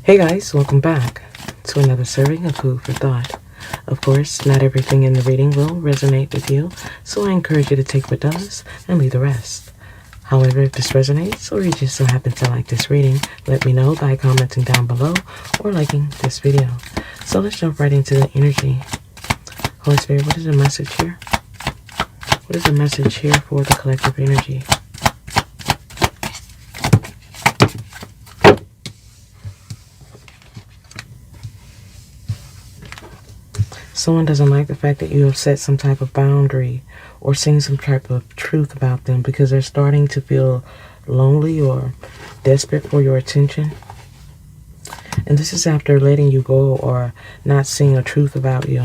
Hey guys, welcome back to another serving of food for thought. Of course, not everything in the reading will resonate with you, so I encourage you to take what does and leave the rest. However, if this resonates or you just so happen to like this reading, let me know by commenting down below or liking this video. So let's jump right into the energy. Holy Spirit, what is the message here? What is the message here for the collective energy? Someone doesn't like the fact that you have set some type of boundary or seen some type of truth about them because they're starting to feel lonely or desperate for your attention. And this is after letting you go or not seeing a truth about you.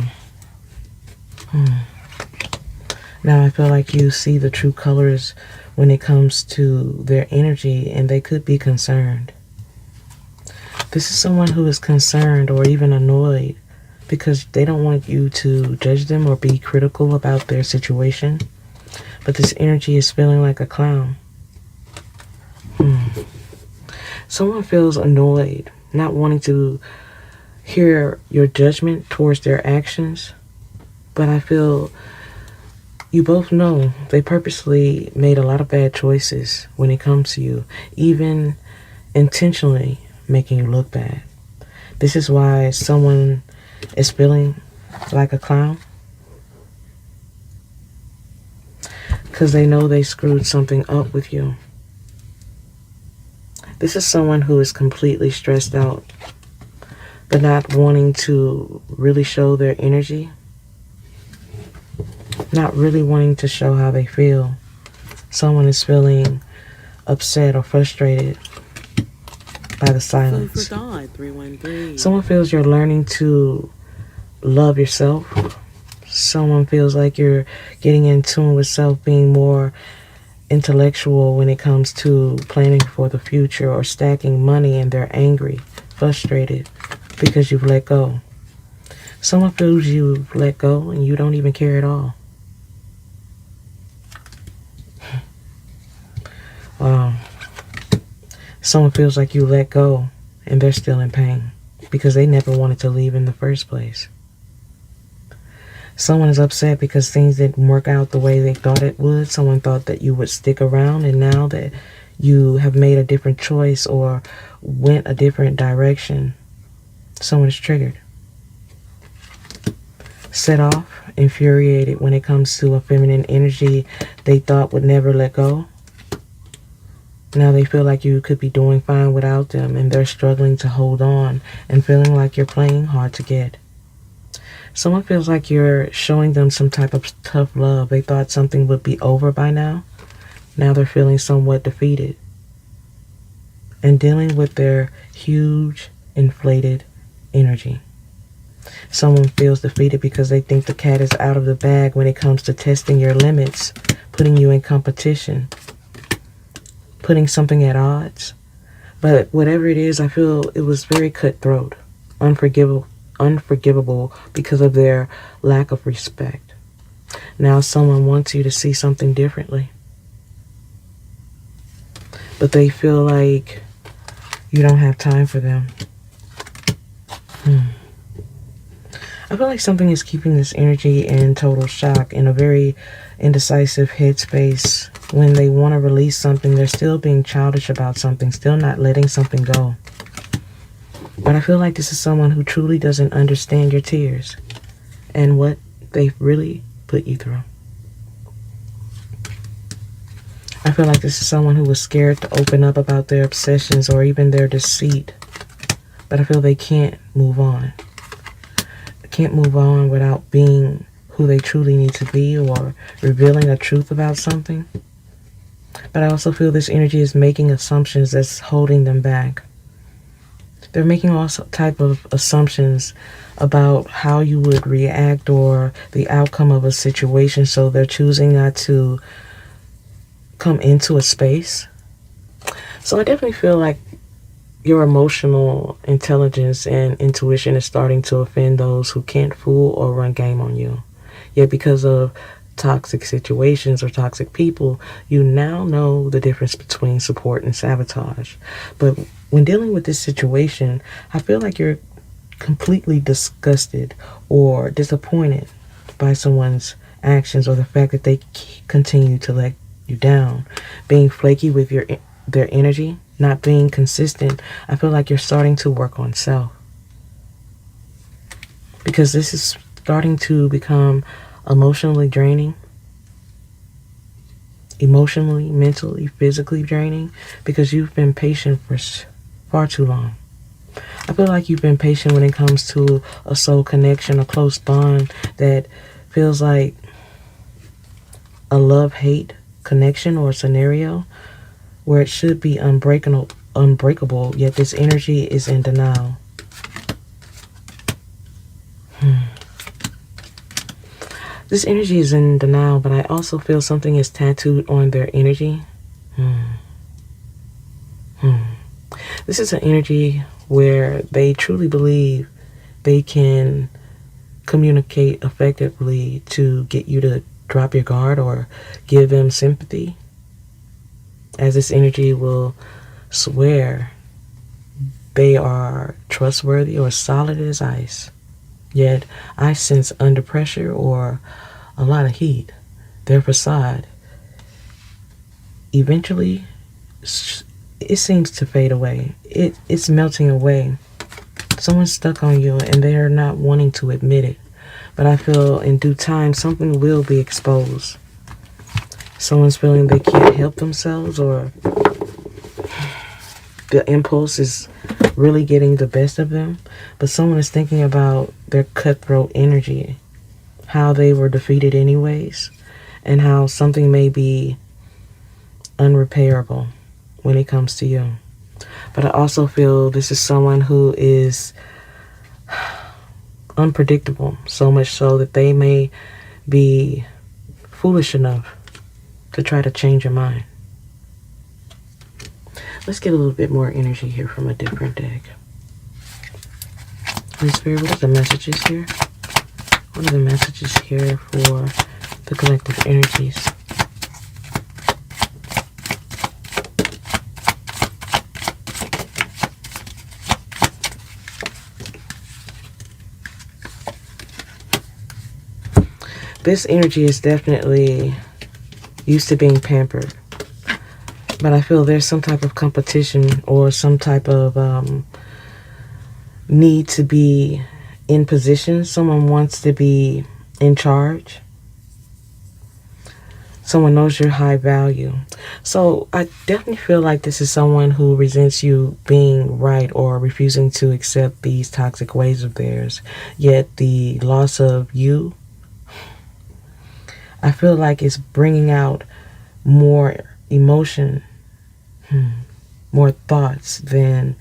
Now I feel like you see the true colors when it comes to their energy, and they could be concerned. This is someone who is concerned or even annoyed because they don't want you to judge them or be critical about their situation. But this energy is feeling like a clown. Someone feels annoyed, not wanting to hear your judgment towards their actions. But I feel you both know they purposely made a lot of bad choices when it comes to you, even intentionally making you look bad. This is why someone is feeling like a clown, because they know they screwed something up with you. This is someone who is completely stressed out, but not wanting to really show their energy, not really wanting to show how they feel. Someone is feeling upset or frustrated by the silence. Food for God, 313. Someone feels you're learning to love yourself. Someone feels like you're getting in tune with self, being more intellectual when it comes to planning for the future or stacking money, and they're angry, frustrated because you've let go. Someone feels you've let go and you don't even care at all. Wow. Someone feels like you let go and they're still in pain because they never wanted to leave in the first place. Someone is upset because things didn't work out the way they thought it would. Someone thought that you would stick around, and now that you have made a different choice or went a different direction, someone is triggered, set off, infuriated when it comes to a feminine energy they thought would never let go. Now they feel like you could be doing fine without them, and they're struggling to hold on and feeling like you're playing hard to get. Someone feels like you're showing them some type of tough love. They thought something would be over by now. Now they're feeling somewhat defeated and dealing with their huge, inflated energy. Someone feels defeated because they think the cat is out of the bag when it comes to testing your limits, putting you in competition, putting something at odds. But whatever it is, I feel it was very cutthroat, unforgivable because of their lack of respect. Now someone wants you to see something differently, but they feel like you don't have time for them. I feel like something is keeping this energy in total shock, in a very indecisive headspace. When they want to release something, they're still being childish about something, still not letting something go. But I feel like this is someone who truly doesn't understand your tears and what they've really put you through. I feel like this is someone who was scared to open up about their obsessions or even their deceit. But I feel they can't move on. Can't move on without being who they truly need to be or revealing a truth about something. But I also feel this energy is making assumptions that's holding them back. They're making all type of assumptions about how you would react or the outcome of a situation, so they're choosing not to come into a space. So I definitely feel like your emotional intelligence and intuition is starting to offend those who can't fool or run game on you. Yet because of toxic situations or toxic people, you now know the difference between support and sabotage. But when dealing with this situation, I feel like you're completely disgusted or disappointed by someone's actions or the fact that they continue to let you down, being flaky with their energy, not being consistent. I feel like you're starting to work on self, because this is starting to become emotionally draining, emotionally, mentally, physically draining, because you've been patient for far too long. I feel like you've been patient when it comes to a soul connection, a close bond that feels like a love-hate connection or scenario where it should be unbreakable, yet this energy is in denial. This energy is in denial, but I also feel something is tattooed on their energy. This is an energy where they truly believe they can communicate effectively to get you to drop your guard or give them sympathy, as this energy will swear they are trustworthy or solid as ice. Yet I sense under pressure or a lot of heat, their facade eventually it seems to fade away. It's melting away. Someone's stuck on you and they are not wanting to admit it. But I feel in due time something will be exposed. Someone's feeling they can't help themselves, or the impulse is really getting the best of them. But someone is thinking about their cutthroat energy, how they were defeated anyways, and how something may be unrepairable when it comes to you. But I also feel this is someone who is unpredictable, so much so that they may be foolish enough to try to change your mind. Let's get a little bit more energy here from a different deck. Holy Spirit, what are the messages here? What are the messages here for the collective energies? This energy is definitely used to being pampered. But I feel there's some type of competition or some type of need to be in position. Someone wants to be in charge. Someone knows your high value. So I definitely feel like this is someone who resents you being right or refusing to accept these toxic ways of theirs. Yet the loss of you, I feel like it's bringing out more emotion, more thoughts than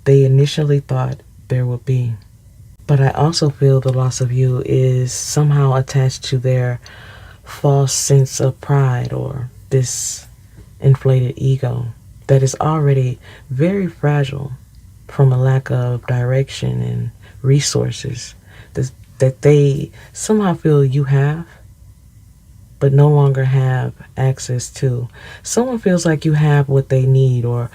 they initially thought there would be. But I also feel the loss of you is somehow attached to their false sense of pride or this inflated ego that is already very fragile from a lack of direction and resources that they somehow feel you have, but no longer have access to. Someone feels like you have what they need, or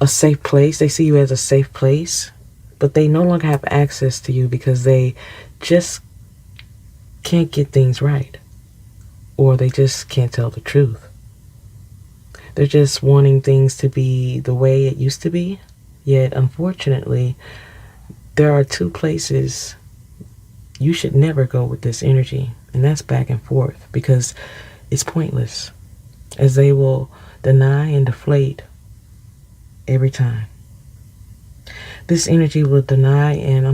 a safe place. They see you as a safe place, but they no longer have access to you because they just can't get things right, or they just can't tell the truth. They're just wanting things to be the way it used to be, yet unfortunately, there are two places you should never go with this energy, and that's back and forth, because it's pointless, as they will deny and deflate every time. This energy will deny and,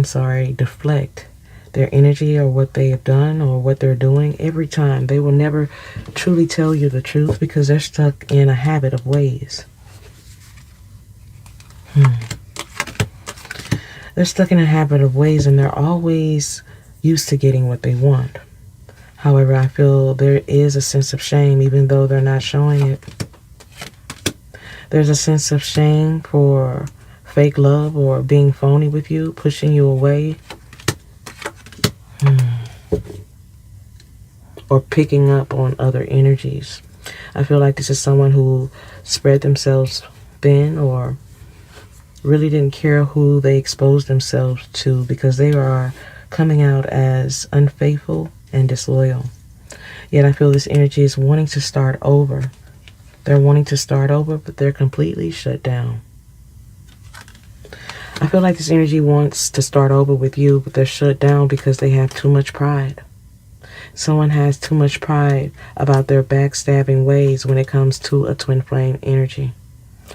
deflect their energy or what they have done or what they're doing every time. They will never truly tell you the truth because they're stuck in a habit of ways. They're stuck in a habit of ways, and they're always used to getting what they want. However, I feel there is a sense of shame, even though they're not showing it. There's a sense of shame for fake love or being phony with you, pushing you away, or picking up on other energies. I feel like this is someone who spread themselves thin or really didn't care who they exposed themselves to, because they are coming out as unfaithful and disloyal. Yet I feel this energy is wanting to start over. They're wanting to start over, but they're completely shut down. I feel like this energy wants to start over with you, but they're shut down because they have too much pride. Someone has too much pride about their backstabbing ways when it comes to a twin flame energy,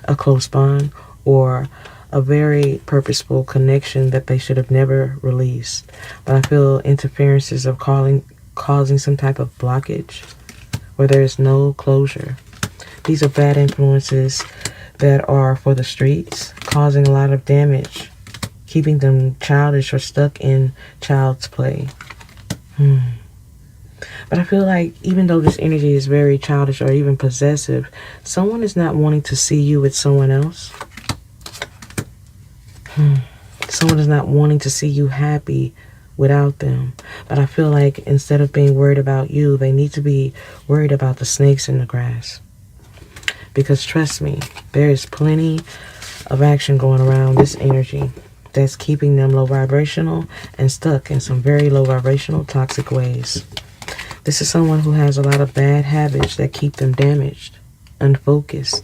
a close bond, or a very purposeful connection that they should have never released. But I feel interferences of causing some type of blockage where there is no closure. These are bad influences that are for the streets, causing a lot of damage, keeping them childish or stuck in child's play. But I feel like even though this energy is very childish or even possessive, someone is not wanting to see you with someone else. Someone is not wanting to see you happy without them. But I feel like instead of being worried about you, they need to be worried about the snakes in the grass. Because trust me, there is plenty of action going around this energy that's keeping them low vibrational and stuck in some very low vibrational toxic ways. This is someone who has a lot of bad habits that keep them damaged, unfocused,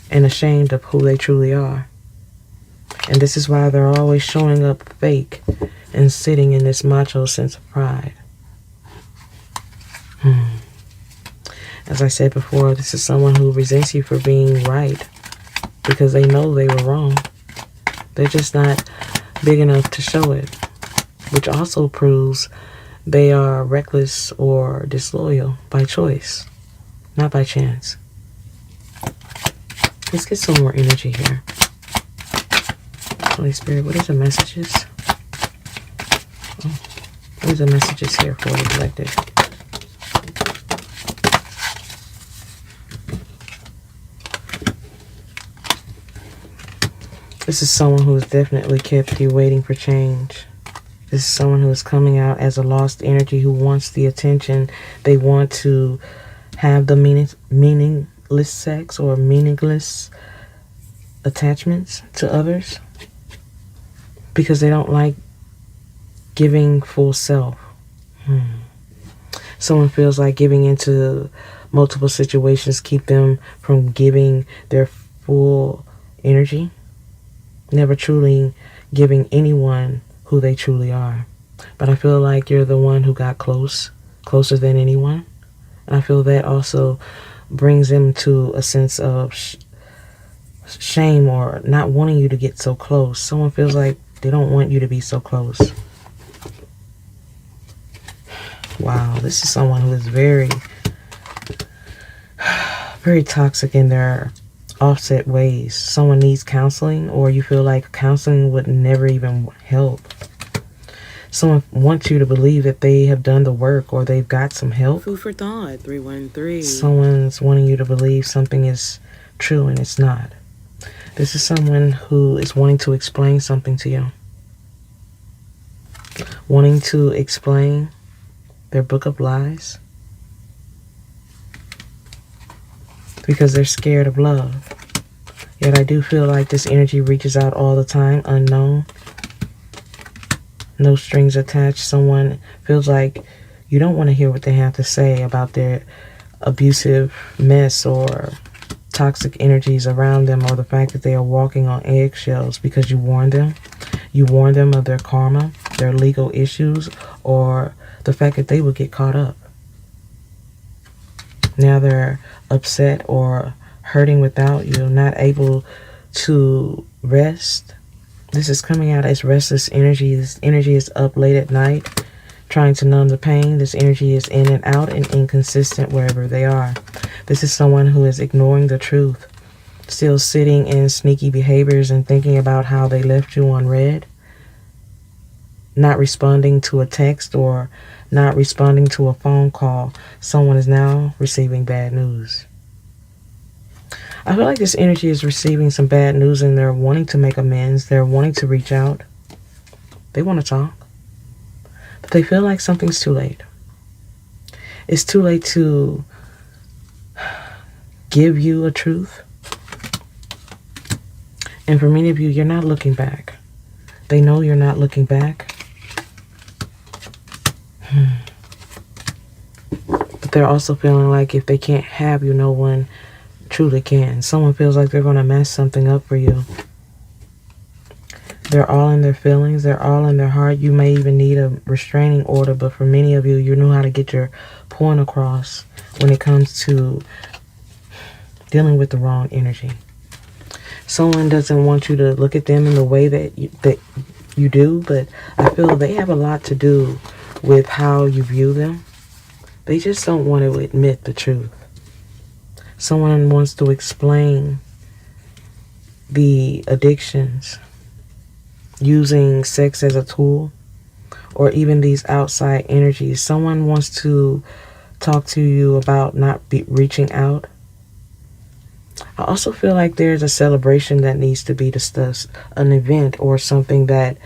and ashamed of who they truly are. And this is why they're always showing up fake and sitting in this macho sense of pride. As I said before, this is someone who resents you for being right because they know they were wrong. They're just not big enough to show it, which also proves they are reckless or disloyal by choice, not by chance. Let's get some more energy here. Holy Spirit, what is the messages? What is the messages here for the collective? This is someone who has definitely kept you waiting for change. This is someone who is coming out as a lost energy who wants the attention. They want to have the meaningless sex or meaningless attachments to others because they don't like giving full self. Someone feels like giving into multiple situations keep them from giving their full energy, never truly giving anyone who they truly are. But I feel like you're the one who got closer than anyone. And I feel that also brings them to a sense of shame or not wanting you to get so close. Someone feels like they don't want you to be so close. Wow, this is someone who is very, very toxic in their offset ways. Someone needs counseling, or you feel like counseling would never even help. Someone wants you to believe that they have done the work or they've got some help. Food for thought, 313. Someone's wanting you to believe something is true and it's not. This is someone who is wanting to explain something to you. Wanting to explain their book of lies. Because they're scared of love. Yet I do feel like this energy reaches out all the time, unknown. No strings attached. Someone feels like you don't want to hear what they have to say about their abusive mess or toxic energies around them, or the fact that they are walking on eggshells because you warned them. You warned them of their karma, their legal issues, or the fact that they would get caught up. Now they're upset or hurting without you, not able to rest. This is coming out as restless energy. This energy is up late at night, trying to numb the pain. This energy is in and out and inconsistent wherever they are. This is someone who is ignoring the truth, still sitting in sneaky behaviors and thinking about how they left you unread, not responding to a text or not responding to a phone call. Someone is now receiving bad news. I feel like this energy is receiving some bad news and they're wanting to make amends. They're wanting to reach out. They want to talk. But they feel like something's too late. It's too late to give you a truth. And for many of you, you're not looking back. They know you're not looking back. But they're also feeling like if they can't have you, no one truly can. Someone feels like they're going to mess something up for you. They're all in their feelings. They're all in their heart. You may even need a restraining order, but for many of you, you know how to get your point across when it comes to dealing with the wrong energy. Someone doesn't want you to look at them in the way that you do, but I feel they have a lot to do with how you view them. They just don't want to admit the truth. Someone wants to explain the addictions, using sex as a tool, or even these outside energies. Someone wants to talk to you about not reaching out. I also feel like there's a celebration that needs to be discussed, an event or something that,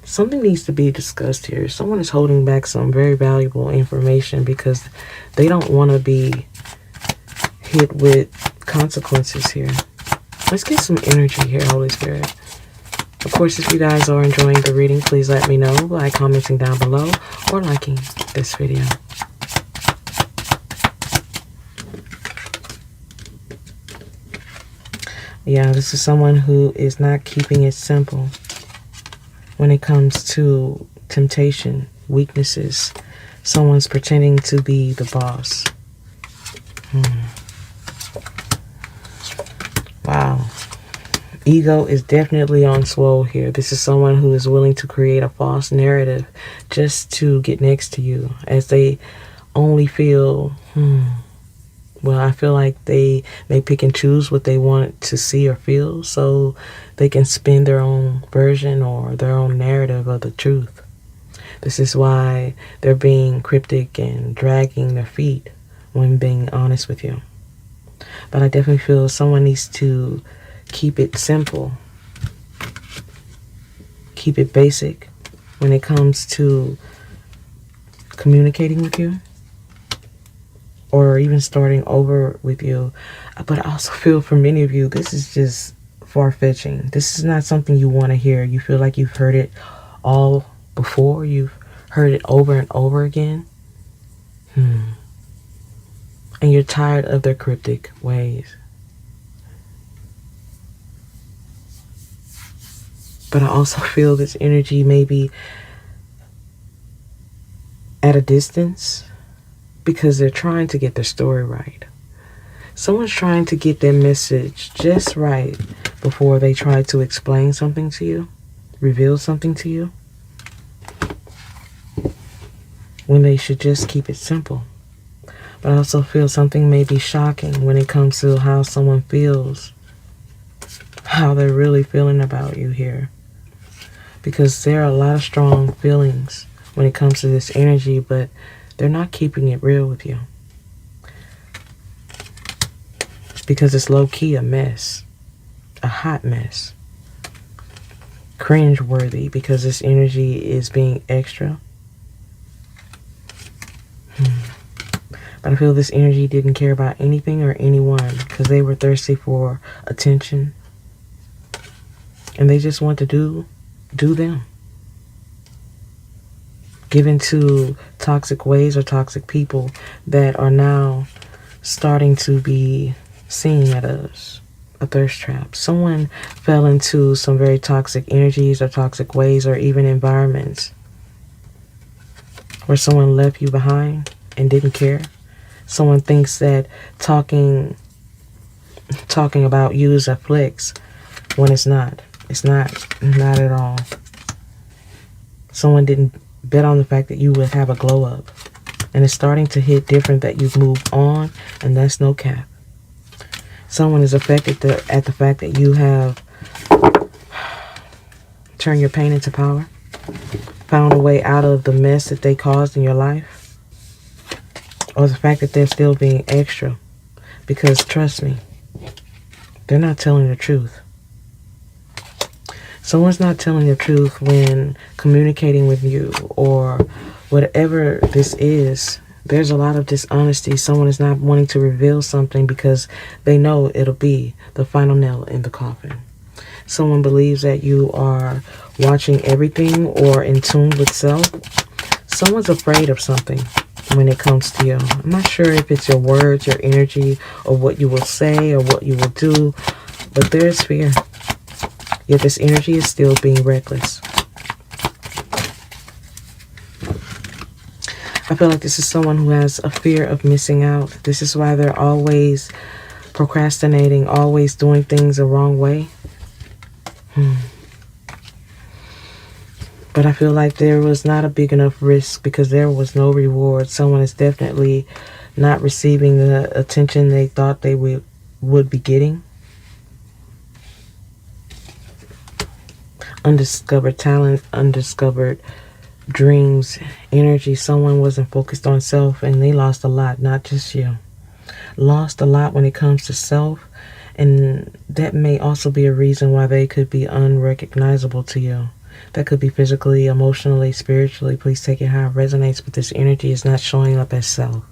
something needs to be discussed here. Someone is holding back some very valuable information because they don't want to be hit with consequences here. Let's get some energy here, Holy Spirit. Of course, if you guys are enjoying the reading, please let me know by commenting down below or liking this video. Yeah, this is someone who is not keeping it simple when it comes to temptation, weaknesses. Someone's pretending to be the boss. Wow. Ego is definitely on swole here. This is someone who is willing to create a false narrative just to get next to you, as they only feel, well, I feel like they may pick and choose what they want to see or feel so they can spin their own version or their own narrative of the truth. This is why they're being cryptic and dragging their feet when being honest with you. But I definitely feel someone needs to keep it simple. Keep it basic when it comes to communicating with you or even starting over with you. But I also feel for many of you, this is just far-fetching. This is not something you want to hear. You feel like you've heard it all before. You've heard it over and over again. And you're tired of their cryptic ways. But I also feel this energy may be at a distance because they're trying to get their story right. Someone's trying to get their message just right before they try to explain something to you, reveal something to you, when they should just keep it simple. But I also feel something may be shocking when it comes to how someone feels, how they're really feeling about you here. Because there are a lot of strong feelings when it comes to this energy, but they're not keeping it real with you. Because it's low-key a mess, a hot mess. Cringe-worthy because this energy is being extra. But I feel this energy didn't care about anything or anyone because they were thirsty for attention. And they just want to do them. Given to toxic ways or toxic people that are now starting to be seen as a thirst trap. Someone fell into some very toxic energies or toxic ways or even environments where someone left you behind and didn't care. Someone thinks that talking about you is a flex when it's not. It's not at all. Someone didn't bet on the fact that you would have a glow up. And it's starting to hit different that you've moved on, and that's no cap. Someone is affected at the fact that you have turned your pain into power, found a way out of the mess that they caused in your life. Or the fact that they're still being extra. Because trust me, they're not telling the truth. Someone's not telling the truth when communicating with you or whatever this is There's a lot of dishonesty. Someone is not wanting to reveal something because they know it'll be the final nail in the coffin. Someone believes that you are watching everything or in tune with self. Someone's afraid of something when it comes to you. I'm not sure if it's your words, your energy, or what you will say or what you will do, but there's fear. Yet this energy is still being reckless. I feel like this is someone who has a fear of missing out. This is why they're always procrastinating, always doing things the wrong way. But I feel like there was not a big enough risk because there was no reward. Someone is definitely not receiving the attention they thought they would be getting. Undiscovered talent, undiscovered dreams, energy. Someone wasn't focused on self and they lost a lot, not just you. Lost a lot when it comes to self, and that may also be a reason why they could be unrecognizable to you. That could be physically, emotionally, spiritually. Please take it how it resonates, but this energy is not showing up as self.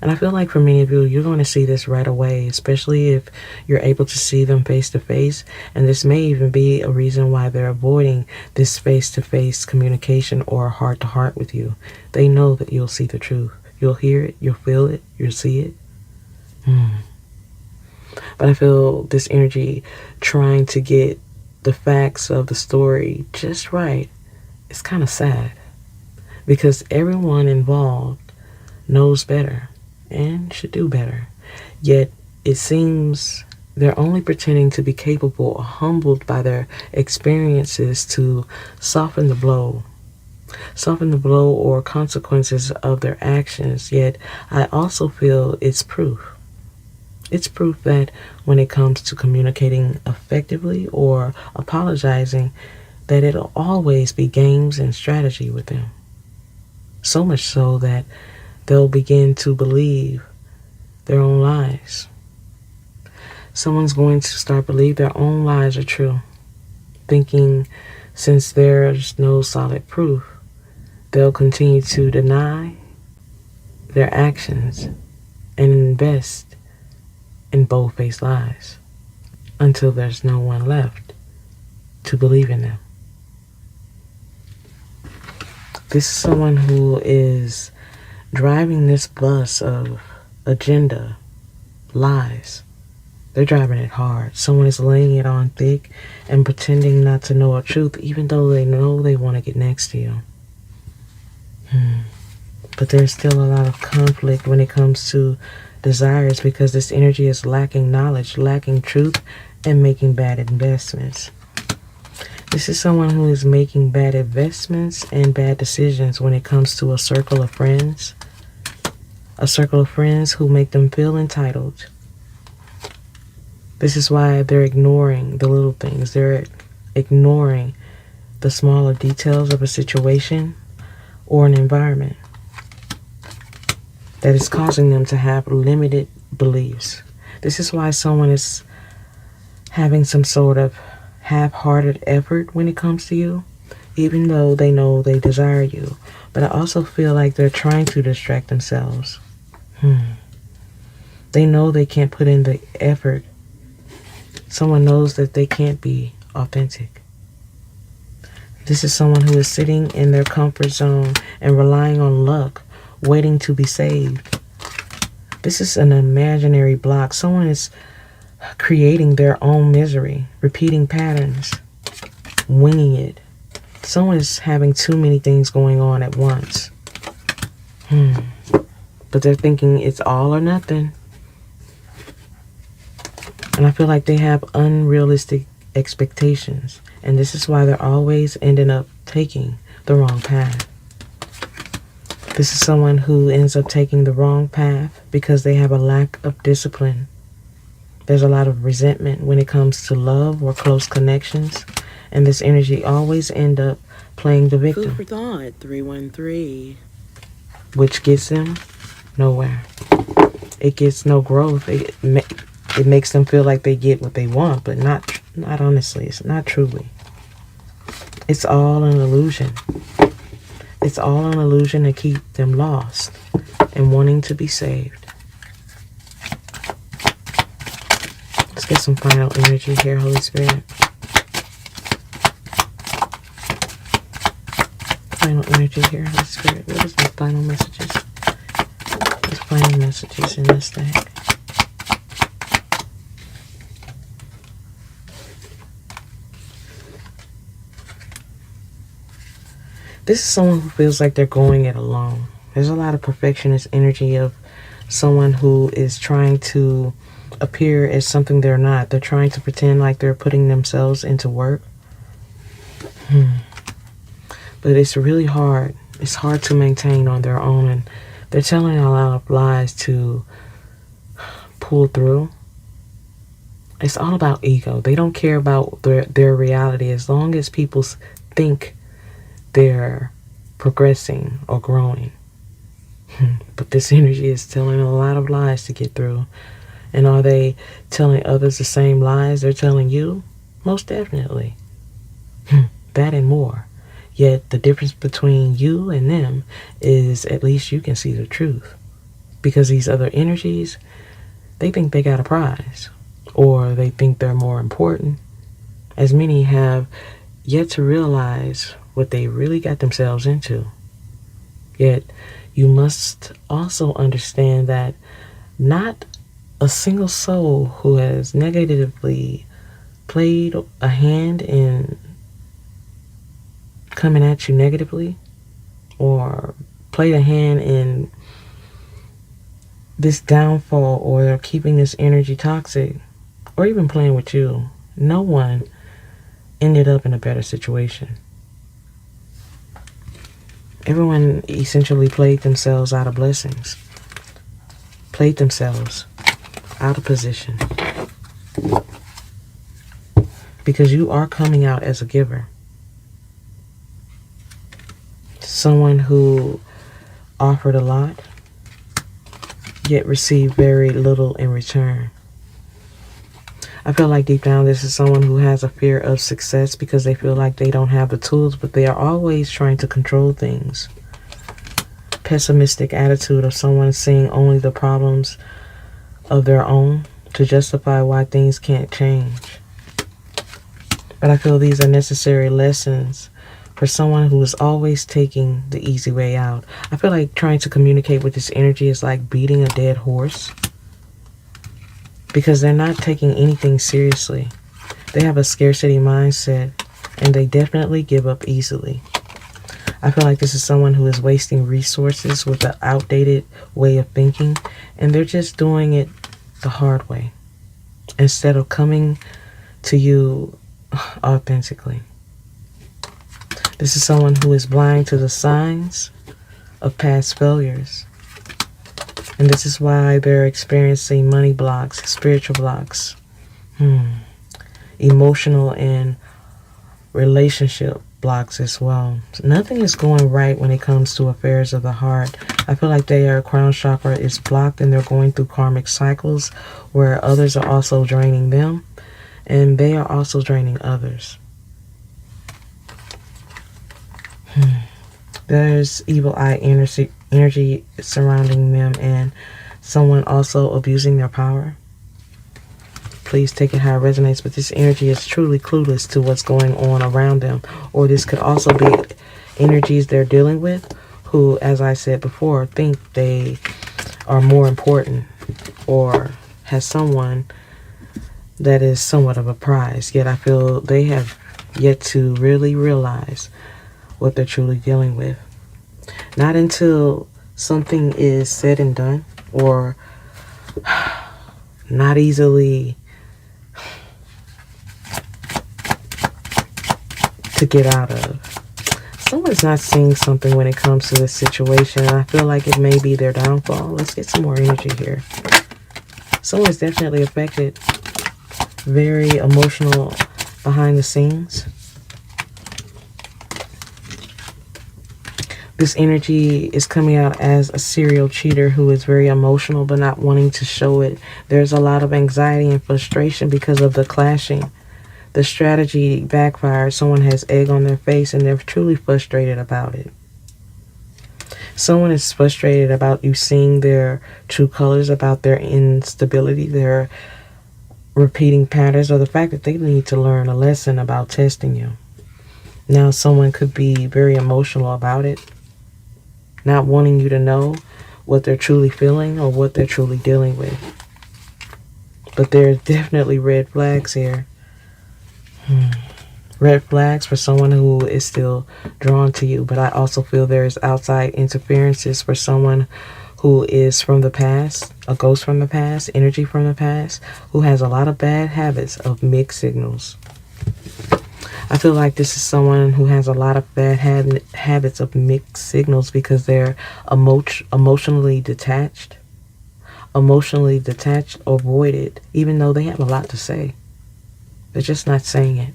And I feel like for many of you, you're going to see this right away, especially if you're able to see them face to face. And this may even be a reason why they're avoiding this face to face communication or heart to heart with you. They know that you'll see the truth. You'll hear it, you'll feel it, you'll see it. But I feel this energy trying to get the facts of the story just right. It's kind of sad because everyone involved knows better and should do better. Yet it seems they're only pretending to be capable or humbled by their experiences to soften the blow or consequences of their actions. Yet I also feel it's proof. It's proof that when it comes to communicating effectively or apologizing, that it'll always be games and strategy with them. So much so that they'll begin to believe their own lies. Someone's going to start believe their own lies are true, thinking since there's no solid proof, they'll continue to deny their actions and invest in bold-faced lies until there's no one left to believe in them. This is someone who is driving this bus of agenda, lies. They're driving it hard. Someone is laying it on thick and pretending not to know a truth, even though they know they want to get next to you. But there's still a lot of conflict when it comes to desires because this energy is lacking knowledge, lacking truth, and making bad investments. This is someone who is making bad investments and bad decisions when it comes to a circle of friends. A circle of friends who make them feel entitled. This is why they're ignoring the little things. They're ignoring the smaller details of a situation or an environment that is causing them to have limited beliefs. This is why someone is having some sort of half-hearted effort when it comes to you, even though they know they desire you. But I also feel like they're trying to distract themselves. They know they can't put in the effort. Someone knows that they can't be authentic. This is someone who is sitting in their comfort zone and relying on luck, waiting to be saved. This is an imaginary block. Someone is creating their own misery, repeating patterns, winging it. Someone is having too many things going on at once. But they're thinking it's all or nothing. And I feel like they have unrealistic expectations. And this is why they're always ending up taking the wrong path. This is someone who ends up taking the wrong path because they have a lack of discipline. There's a lot of resentment when it comes to love or close connections. And this energy always ends up playing the victim. Food for thought, 313. Which gets them nowhere. It gets no growth. It makes them feel like they get what they want, but not honestly. It's not truly. It's all an illusion. It's all an illusion to keep them lost and wanting to be saved. Let's get some final energy here, Holy Spirit. Final energy here, Holy Spirit. What is my final messages? What's final messages in this deck? This is someone who feels like they're going it alone. There's a lot of perfectionist energy of someone who is trying to appear as something they're not. They're trying to pretend like they're putting themselves into work. But it's really hard. It's hard to maintain on their own, and they're telling a lot of lies to pull through. It's all about ego. They don't care about their reality as long as people think they're progressing or growing. But this energy is telling a lot of lies to get through. And are they telling others the same lies they're telling you? Most definitely. That and more. Yet the difference between you and them is at least you can see the truth. Because these other energies, they think they got a prize. Or they think they're more important. As many have yet to realize what they really got themselves into. Yet you must also understand that not a single soul who has negatively played a hand in coming at you negatively or played a hand in this downfall or keeping this energy toxic or even playing with you, no one ended up in a better situation. Everyone essentially played themselves out of blessings, played themselves out of position, because you are coming out as a giver, someone who offered a lot yet received very little in return. I feel like deep down this is someone who has a fear of success because they feel like they don't have the tools, but they are always trying to control things. Pessimistic attitude of someone seeing only the problems of their own to justify why things can't change. But I feel these are necessary lessons for someone who is always taking the easy way out. I feel like trying to communicate with this energy is like beating a dead horse, because they're not taking anything seriously. They have a scarcity mindset, and they definitely give up easily. I feel like this is someone who is wasting resources with an outdated way of thinking, and they're just doing it the hard way instead of coming to you authentically. This is someone who is blind to the signs of past failures. And this is why they're experiencing money blocks, spiritual blocks, emotional and relationship blocks as well. Nothing is going right when it comes to affairs of the heart. I feel like their crown chakra is blocked and they're going through karmic cycles where others are also draining them and they are also draining others. There's evil eye energy surrounding them and someone also abusing their power. Please take it how it resonates, but this energy is truly clueless to what's going on around them. Or this could also be energies they're dealing with who, as I said before, think they are more important or has someone that is somewhat of a prize. Yet I feel they have yet to really realize what they're truly dealing with. Not until something is said and done or not easily to get out of. Someone's not seeing something when it comes to this situation, and I feel like it may be their downfall. Let's get some more energy here. Someone's definitely affected, very emotional behind the scenes. This energy is coming out as a serial cheater who is very emotional but not wanting to show it. There's a lot of anxiety and frustration because of the clashing. The strategy backfired. Someone has egg on their face and they're truly frustrated about it. Someone is frustrated about you seeing their true colors, about their instability, their repeating patterns, or the fact that they need to learn a lesson about testing you. Now, someone could be very emotional about it, not wanting you to know what they're truly feeling or what they're truly dealing with. But there are definitely red flags here. Red flags for someone who is still drawn to you. But I also feel there is outside interferences for someone who is from the past, a ghost from the past, energy from the past, who has a lot of bad habits of mixed signals. I feel like this is someone who has a lot of bad habits of mixed signals because they're emotionally detached or voided, even though they have a lot to say. They're just not saying it.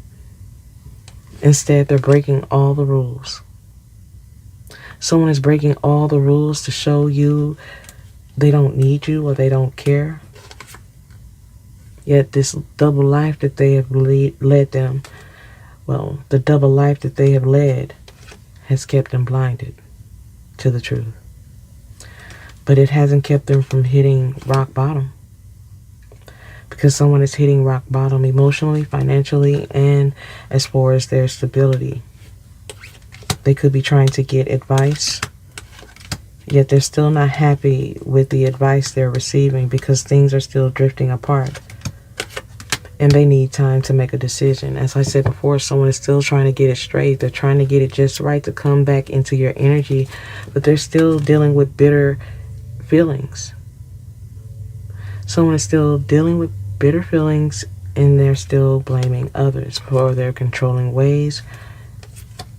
Instead, they're breaking all the rules. Someone is breaking all the rules to show you they don't need you or they don't care. Yet this double life that they have led them, the double life that they have led has kept them blinded to the truth. But it hasn't kept them from hitting rock bottom. Because someone is hitting rock bottom emotionally, financially, and as far as their stability. They could be trying to get advice, yet they're still not happy with the advice they're receiving because things are still drifting apart. And they need time to make a decision. As I said before, someone is still trying to get it straight. They're trying to get it just right to come back into your energy, but they're still dealing with bitter feelings. Someone is still dealing with bitter feelings and they're still blaming others for their controlling ways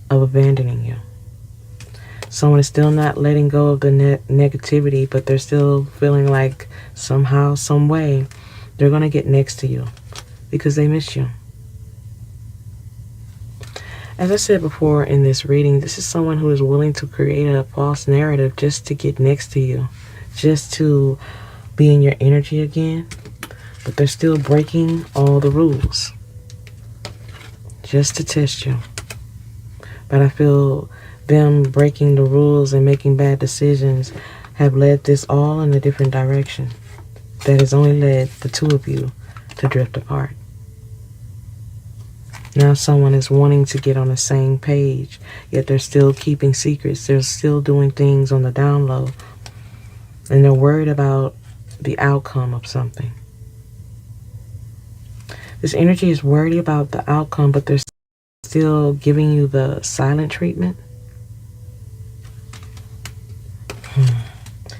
of abandoning you. Someone is still not letting go of the negativity, but they're still feeling like somehow, some way, they're going to get next to you because they miss you. As I said before in this reading, this is someone who is willing to create a false narrative just to get next to you, just to be in your energy again, but they're still breaking all the rules just to test you. But I feel them breaking the rules and making bad decisions have led this all in a different direction. That has only led the two of you to drift apart. Now someone is wanting to get on the same page, yet they're still keeping secrets. They're still doing things on the down low. And they're worried about the outcome of something. This energy is worried about the outcome, but they're still giving you the silent treatment.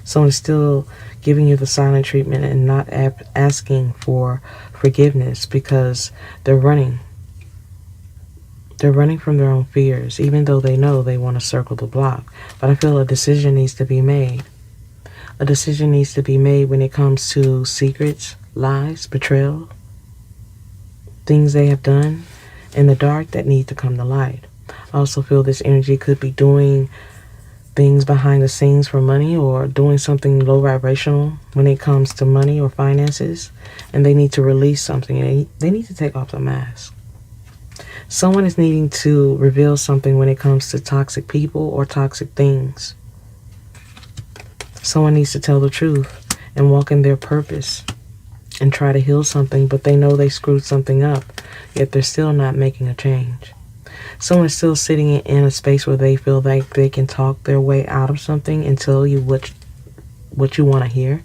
Someone is still giving you the silent treatment and not asking for forgiveness because they're running. They're running from their own fears, even though they know they want to circle the block. But I feel a decision needs to be made. A decision needs to be made when it comes to secrets, lies, betrayal, things they have done in the dark that need to come to light. I also feel this energy could be doing things behind the scenes for money or doing something low vibrational when it comes to money or finances, and they need to release something. They need to take off the mask. Someone is needing to reveal something when it comes to toxic people or toxic things. Someone needs to tell the truth and walk in their purpose and try to heal something, but they know they screwed something up, yet they're still not making a change. Someone is still sitting in a space where they feel like they can talk their way out of something and tell you what you want to hear.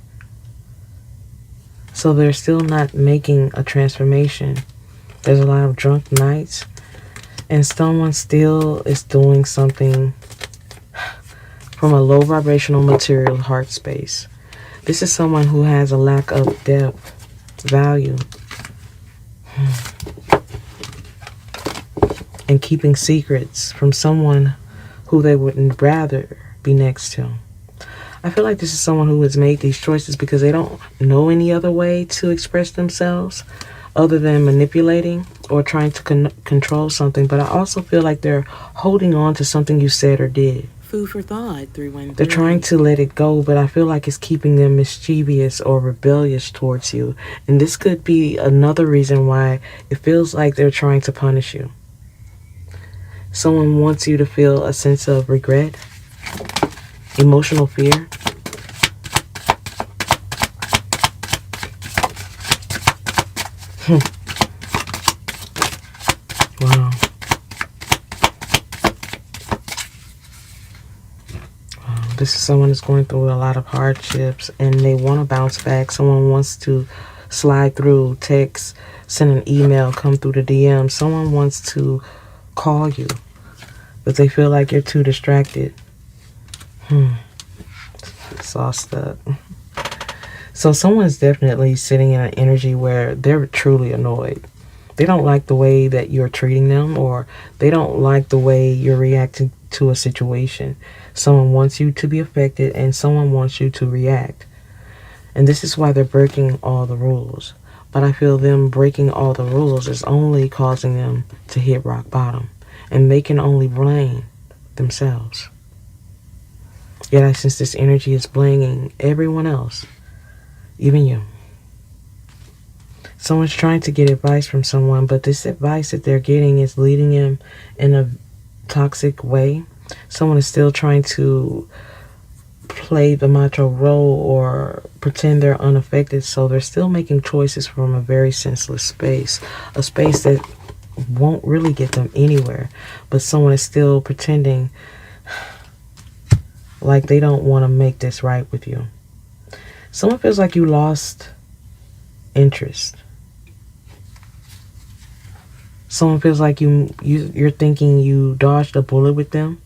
So they're still not making a transformation. There's a lot of drunk nights, and someone still is doing something from a low vibrational material heart space. This is someone who has a lack of depth, value, and keeping secrets from someone who they wouldn't rather be next to. I feel like this is someone who has made these choices because they don't know any other way to express themselves other than manipulating or trying to control something. But I also feel like they're holding on to something you said or did. Food for thought, 313. They're trying to let it go, but I feel like it's keeping them mischievous or rebellious towards you. And this could be another reason why it feels like they're trying to punish you. Someone wants you to feel a sense of regret. Emotional fear. Wow. This is someone that's going through a lot of hardships and they want to bounce back. Someone wants to slide through, text, send an email, come through the DM. Someone wants to call you, but they feel like you're too distracted. It's all stuck. So someone's definitely sitting in an energy where they're truly annoyed. They don't like the way that you're treating them, or they don't like the way you're reacting to a situation. Someone wants you to be affected and someone wants you to react. And this is why they're breaking all the rules. But I feel them breaking all the rules is only causing them to hit rock bottom. And they can only blame themselves. Yet I sense this energy is blaming everyone else, even you. Someone's trying to get advice from someone, but this advice that they're getting is leading them in a toxic way. Someone is still trying to play the macho role or pretend they're unaffected, so they're still making choices from a very senseless space, a space that won't really get them anywhere, but someone is still pretending like they don't want to make this right with you. Someone feels like you lost interest. Someone feels like you're thinking you dodged a bullet with them,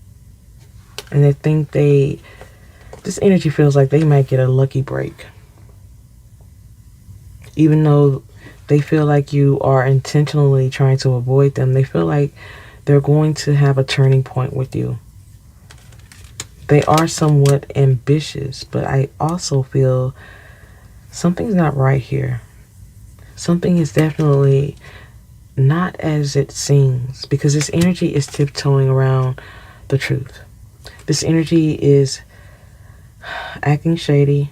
and they think this energy feels like they might get a lucky break. Even though they feel like you are intentionally trying to avoid them, they feel like they're going to have a turning point with you. They are somewhat ambitious, but I also feel something's not right here. Something is definitely not as it seems, because this energy is tiptoeing around the truth. This energy is acting shady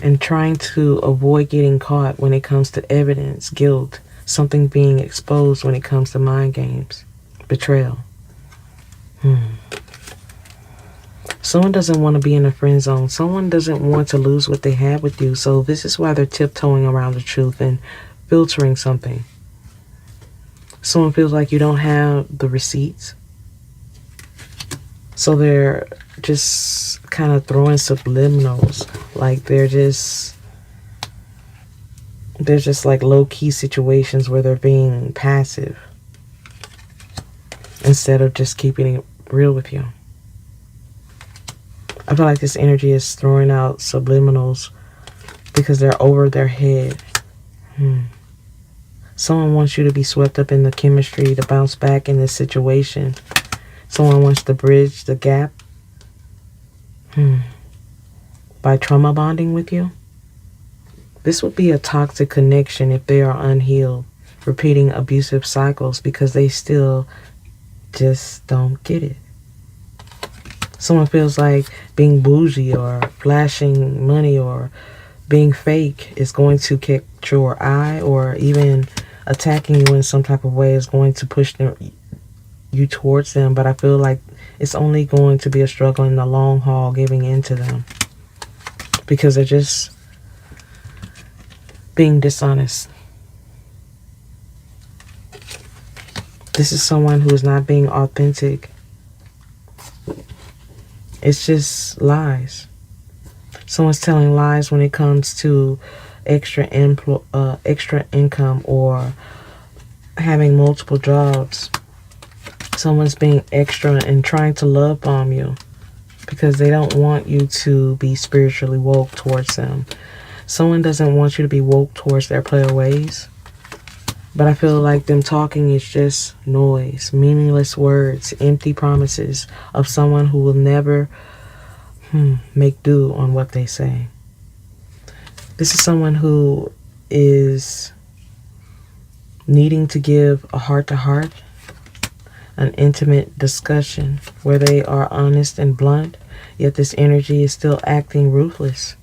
and trying to avoid getting caught when it comes to evidence, guilt, something being exposed when it comes to mind games, betrayal. Someone doesn't want to be in a friend zone. Someone doesn't want to lose what they have with you. So this is why they're tiptoeing around the truth and filtering something. Someone feels like you don't have the receipts. So they're just kind of throwing subliminals. Like they're just like low-key situations where they're being passive instead of just keeping it real with you. I feel like this energy is throwing out subliminals because they're over their head. Someone wants you to be swept up in the chemistry to bounce back in this situation. Someone wants to bridge the gap by trauma bonding with you. This would be a toxic connection if they are unhealed, repeating abusive cycles because they still just don't get it. Someone feels like being bougie or flashing money or being fake is going to catch your eye, or even attacking you in some type of way is going to push you towards them. But I feel like it's only going to be a struggle in the long haul giving in to them because they're just being dishonest. This is someone who is not being authentic. It's just lies. Someone's telling lies when it comes to extra income or having multiple jobs. Someone's being extra and trying to love bomb you because they don't want you to be spiritually woke towards them. Someone doesn't want you to be woke towards their player ways. But I feel like them talking is just noise, meaningless words, empty promises of someone who will never make do on what they say. This is someone who is needing to give a heart-to-heart, an intimate discussion where they are honest and blunt, yet this energy is still acting ruthless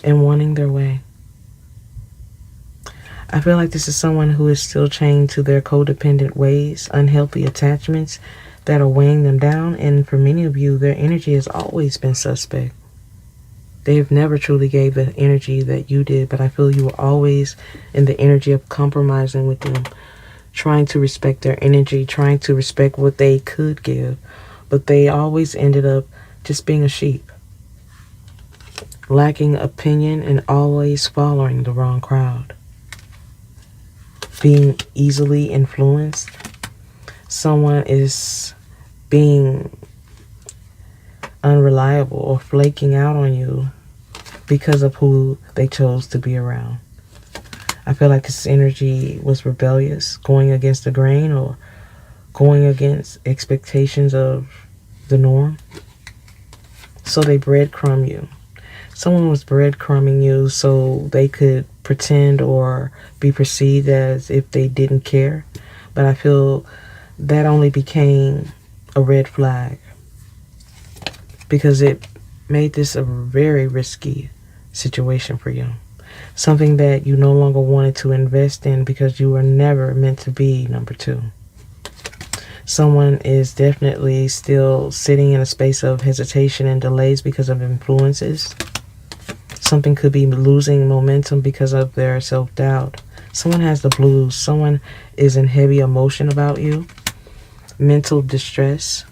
and wanting their way. I feel like this is someone who is still chained to their codependent ways, unhealthy attachments, that are weighing them down. And for many of you, their energy has always been suspect. They've never truly gave the energy that you did, but I feel you were always in the energy of compromising with them, trying to respect their energy, trying to respect what they could give, but they always ended up just being a sheep, lacking opinion and always following the wrong crowd, being easily influenced. Someone is being unreliable or flaking out on you because of who they chose to be around. I feel like this energy was rebellious, going against the grain or going against expectations of the norm. So they breadcrumb you. Someone was breadcrumbing you so they could pretend or be perceived as if they didn't care. But I feel that only became a red flag because it made this a very risky situation for you. Something that you no longer wanted to invest in because you were never meant to be number two. Someone is definitely still sitting in a space of hesitation and delays because of influences. Something could be losing momentum because of their self-doubt. Someone has the blues. Someone is in heavy emotion about you, mental distress,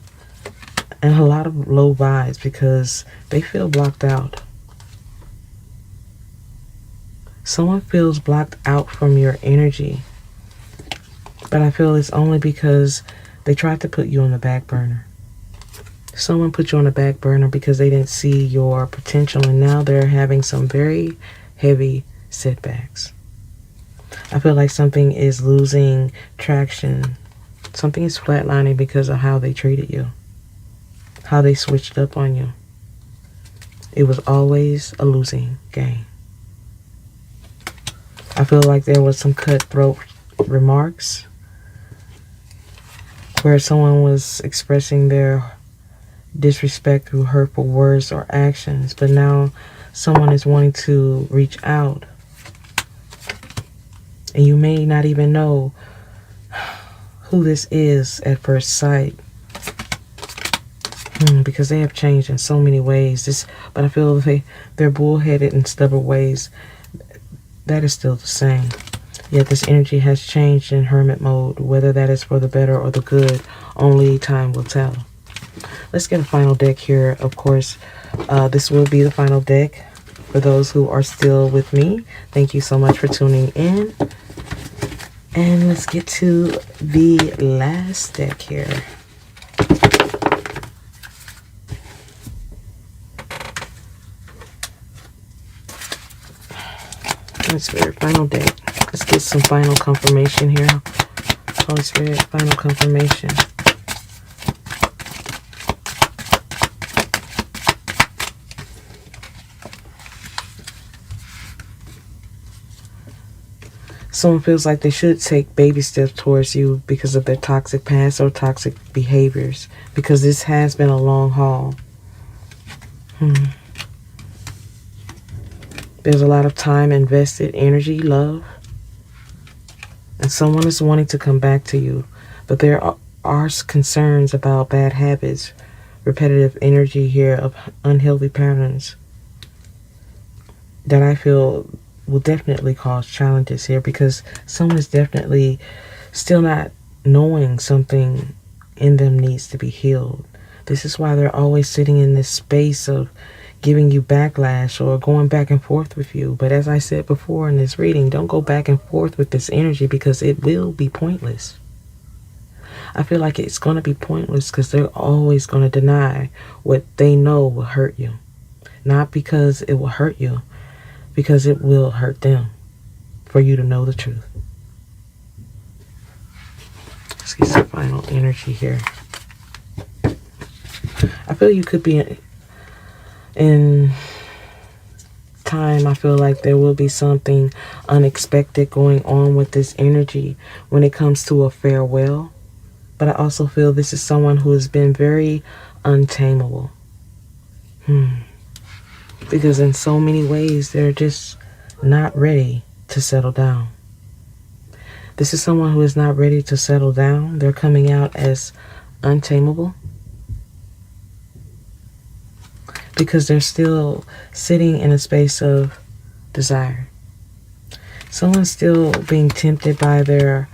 and a lot of low vibes because they feel blocked out. Someone feels blocked out from your energy, but I feel it's only because they tried to put you on the back burner. Someone put you on the back burner because they didn't see your potential, and now they're having some very heavy setbacks. I feel like something is losing traction. Something is flatlining because of how they treated you, how they switched up on you. It was always a losing game. I feel like there was some cutthroat remarks where someone was expressing their disrespect through hurtful words or actions, but now someone is wanting to reach out. And you may not even know who this is at first sight. Because they have changed in so many ways. But I feel they're bullheaded in stubborn ways. That is still the same. Yet this energy has changed in hermit mode. Whether that is for the better or the good, only time will tell. Let's get a final deck here. Of course, this will be the final deck for those who are still with me. Thank you so much for tuning in. And let's get to the last deck here. Holy Spirit, final deck. Let's get some final confirmation here. Holy Spirit, final confirmation. Someone feels like they should take baby steps towards you because of their toxic past or toxic behaviors. Because this has been a long haul. There's a lot of time invested, energy, love. And someone is wanting to come back to you. But there are concerns about bad habits, repetitive energy here of unhealthy patterns that I feel will definitely cause challenges here because someone is definitely still not knowing something in them needs to be healed. This is why they're always sitting in this space of giving you backlash or going back and forth with you. But as I said before in this reading, don't go back and forth with this energy because it will be pointless. I feel like it's going to be pointless because they're always going to deny what they know will hurt you. Not because it will hurt you, because it will hurt them for you to know the truth. Let's get some final energy here. I feel you could be in time. I feel like there will be something unexpected going on with this energy when it comes to a farewell. But I also feel this is someone who has been very untamable. Because in so many ways, they're just not ready to settle down. This is someone who is not ready to settle down. They're coming out as untamable, because they're still sitting in a space of desire. Someone's still being tempted by their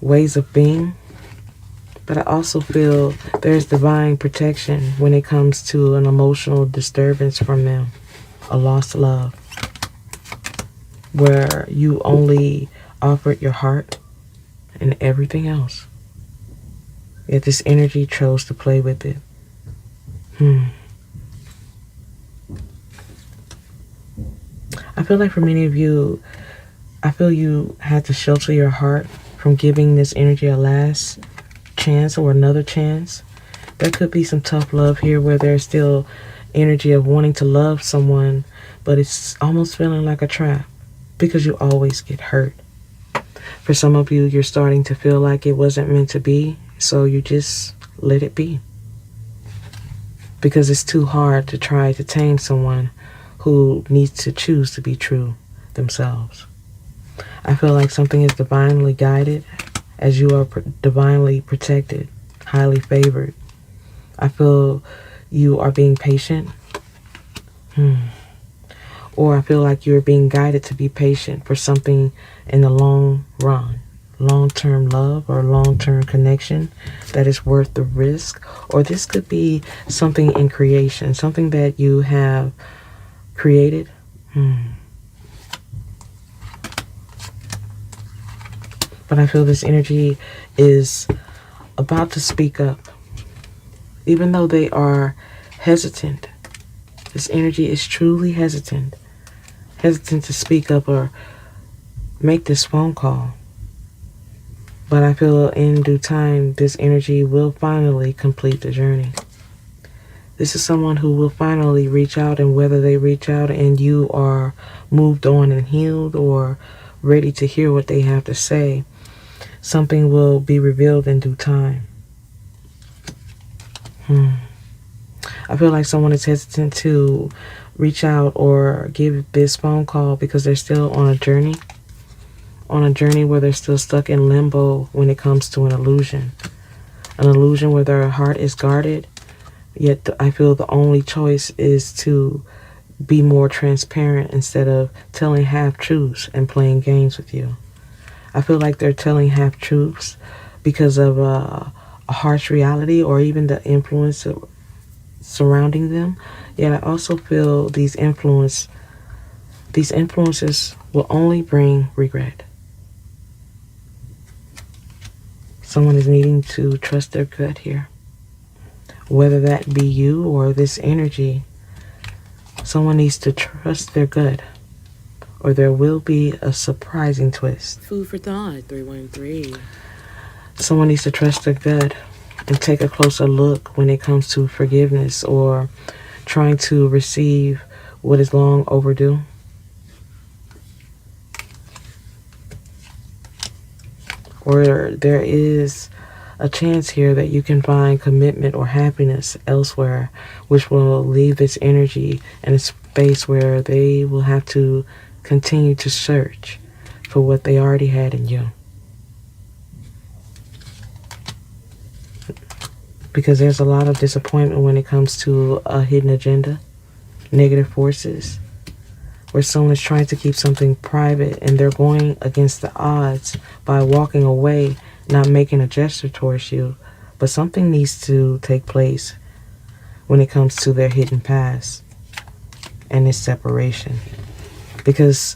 ways of being, but I also feel there's divine protection when it comes to an emotional disturbance from them, a lost love, where you only offered your heart and everything else. Yet this energy chose to play with it. I feel like for many of you, I feel you had to shelter your heart from giving this energy a last chance or another chance. There could be some tough love here where there's still energy of wanting to love someone, but it's almost feeling like a trap because you always get hurt. For some of you, you're starting to feel like it wasn't meant to be, so you just let it be. Because it's too hard to try to tame someone who needs to choose to be true themselves. I feel like something is divinely guided as you are divinely protected, highly favored. I feel you are being patient. Or I feel like you're being guided to be patient for something in the long run. Long-term love or long-term connection that is worth the risk. Or this could be something in creation, something that you have created. But I feel this energy is about to speak up. Even though they are hesitant, this energy is truly hesitant to speak up or make this phone call. But I feel in due time, this energy will finally complete the journey. This is someone who will finally reach out, and whether they reach out and you are moved on and healed or ready to hear what they have to say, something will be revealed in due time. I feel like someone is hesitant to reach out or give this phone call because they're still on a journey where they're still stuck in limbo when it comes to an illusion where their heart is guarded. Yet I feel the only choice is to be more transparent instead of telling half-truths and playing games with you. I feel like they're telling half-truths because of a harsh reality or even the influence surrounding them. Yet I also feel these influences will only bring regret. Someone is needing to trust their gut here. Whether that be you or this energy, someone needs to trust their gut, or there will be a surprising twist. Food for thought, 313. Someone needs to trust their gut and take a closer look when it comes to forgiveness or trying to receive what is long overdue. Or there is a chance here that you can find commitment or happiness elsewhere, which will leave this energy in a space where they will have to continue to search for what they already had in you. Because there's a lot of disappointment when it comes to a hidden agenda, negative forces, where someone is trying to keep something private and they're going against the odds by walking away, not making a gesture towards you. But something needs to take place when it comes to their hidden past and its separation. Because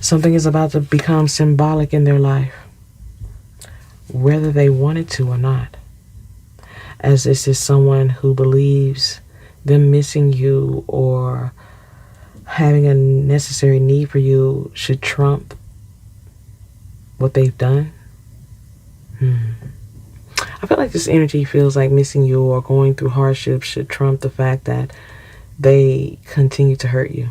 something is about to become symbolic in their life, whether they wanted to or not. As this is someone who believes them missing you or having a necessary need for you should trump what they've done. I feel like this energy feels like missing you or going through hardships should trump the fact that they continue to hurt you.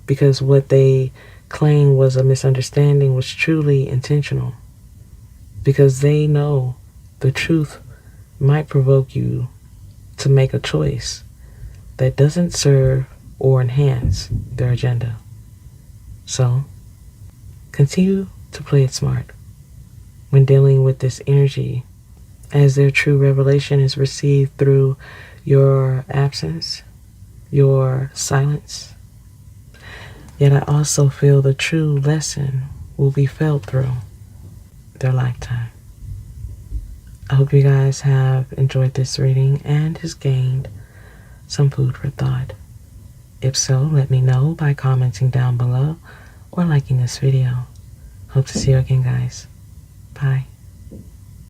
Because what they claim was a misunderstanding was truly intentional. Because they know the truth might provoke you to make a choice that doesn't serve or enhance their agenda. So, continue to play it smart when dealing with this energy as their true revelation is received through your absence, your silence. Yet I also feel the true lesson will be felt through their lifetime. I hope you guys have enjoyed this reading and has gained some food for thought. If so, let me know by commenting down below or liking this video. Hope to see you again, guys. Bye.